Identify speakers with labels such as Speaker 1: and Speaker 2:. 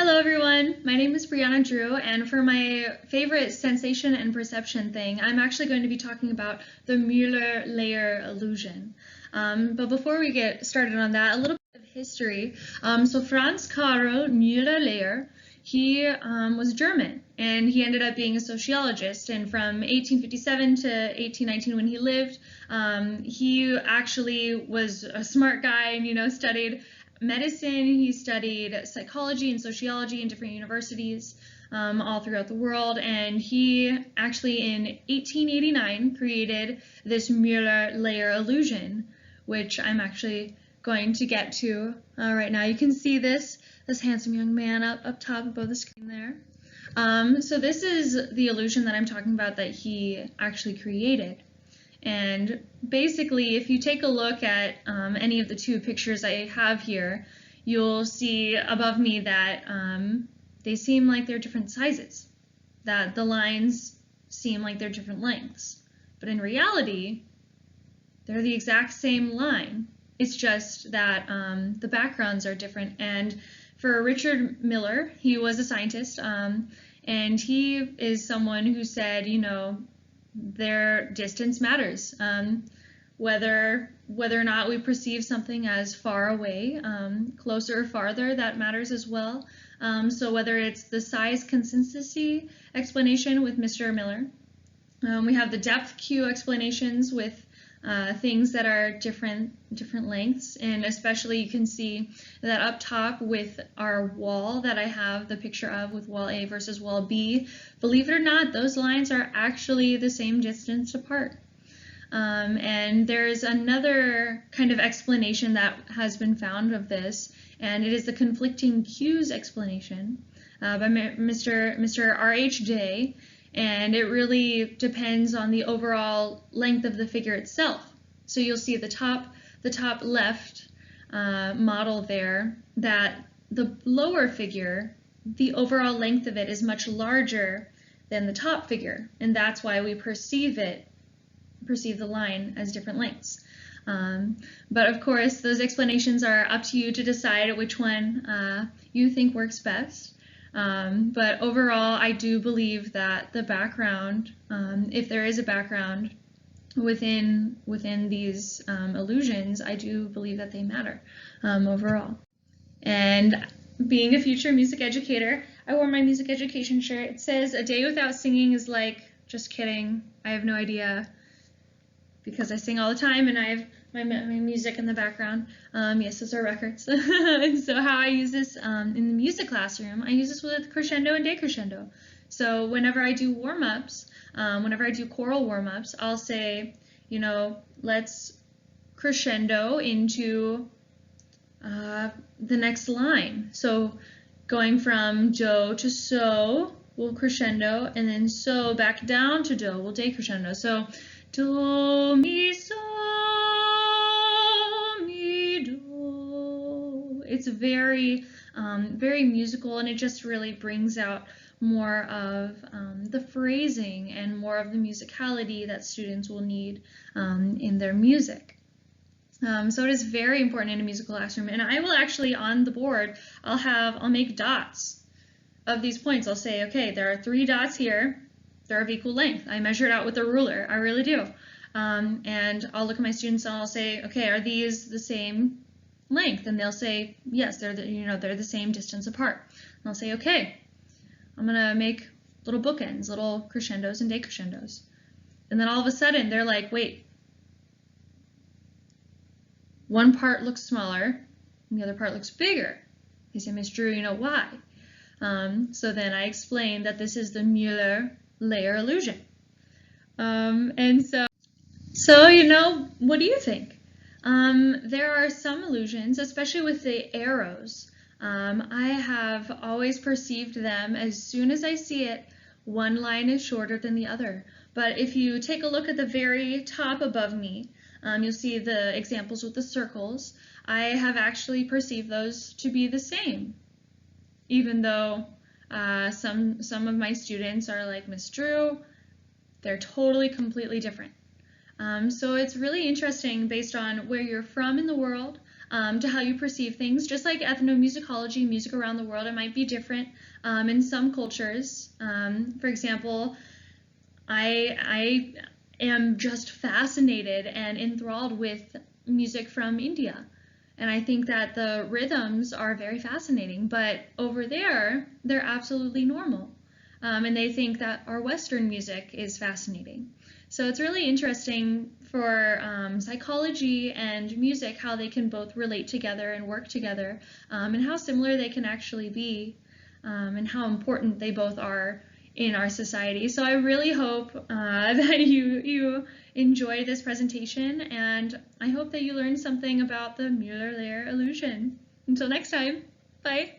Speaker 1: Hello everyone, my name is Brianna Drew, and for my favorite sensation and perception thing, I'm actually going to be talking about the Muller-Lyer illusion. But before we get started on that, a little bit of history. So Franz Karl Muller-Lyer, he was German, and he ended up being a sociologist, and from 1857 to 1819 when he lived, he actually was a smart guy and, studied medicine. He studied psychology and sociology in different universities all throughout the world, and he actually in 1889 created this Muller-Lyer illusion, which I'm actually going to get to right now. You can see this handsome young man up top above the screen there. So this is the illusion that I'm talking about that he actually created. And basically, if you take a look at any of the two pictures I have here, you'll see above me that they seem like they're different sizes, that the lines seem like they're different lengths. But in reality, they're the exact same line. It's just that the backgrounds are different. And for Richard Miller, he was a scientist, and he is someone who said, their distance matters. Whether or not we perceive something as far away, closer or farther, that matters as well. So whether it's the size consistency explanation with Mr. Miller, we have the depth Q explanations with things that are different lengths, and especially you can see that up top with our wall that I have the picture of with wall A versus wall B. Believe it or not, those lines are actually the same distance apart. And there's another kind of explanation that has been found of this, and it is the conflicting cues explanation by Mr. R.H. Day. And it really depends on the overall length of the figure itself. So you'll see the top left model there, that the lower figure, the overall length of it is much larger than the top figure, and that's why we perceive the line as different lengths. But of course, those explanations are up to you to decide which one you think works best. But overall, I do believe that the background, if there is a background within these illusions, I do believe that they matter overall. And being a future music educator, I wore my music education shirt. It says, "A day without singing is like," just kidding, I have no idea, because I sing all the time and I have my music in the background. Yes, those are records. And so how I use this in the music classroom, I use this with crescendo and decrescendo. So whenever I do warm-ups, whenever I do choral warm-ups, I'll say, let's crescendo into the next line. So going from do to so, we'll crescendo, and then so back down to do, we'll decrescendo. So do, mi, so, mi, do. It's very musical, and it just really brings out more of the phrasing and more of the musicality that students will need in their music. So it is very important in a musical classroom, and I will actually, on the board, I'll make dots of these points. I'll say, okay, there are 3 dots here. They're of equal length. I measure it out with a ruler. I really do. And I'll look at my students and I'll say, okay, are these the same length? And they'll say, yes, they're the same distance apart. And I'll say, okay, I'm gonna make little bookends, little crescendos and decrescendos. And then all of a sudden they're like, wait, one part looks smaller and the other part looks bigger. They say, Miss Drew, why? So then I explain that this is the Muller-Lyer illusion. And so what do you think? There are some illusions, especially with the arrows. I have always perceived them, as soon as I see it, one line is shorter than the other. But if you take a look at the very top above me, you'll see the examples with the circles. I have actually perceived those to be the same, even though some of my students are like, Miss Drew, they're totally completely different. So it's really interesting based on where you're from in the world, to how you perceive things. Just like ethnomusicology, music around the world, it might be different in some cultures. For example, I am just fascinated and enthralled with music from India. And I think that the rhythms are very fascinating, but over there, they're absolutely normal. And they think that our Western music is fascinating. So it's really interesting for psychology and music, how they can both relate together and work together, and how similar they can actually be, and how important they both are in our society. So I really hope that you enjoy this presentation, and I hope that you learned something about the Muller-Lyer illusion. Until next time, bye.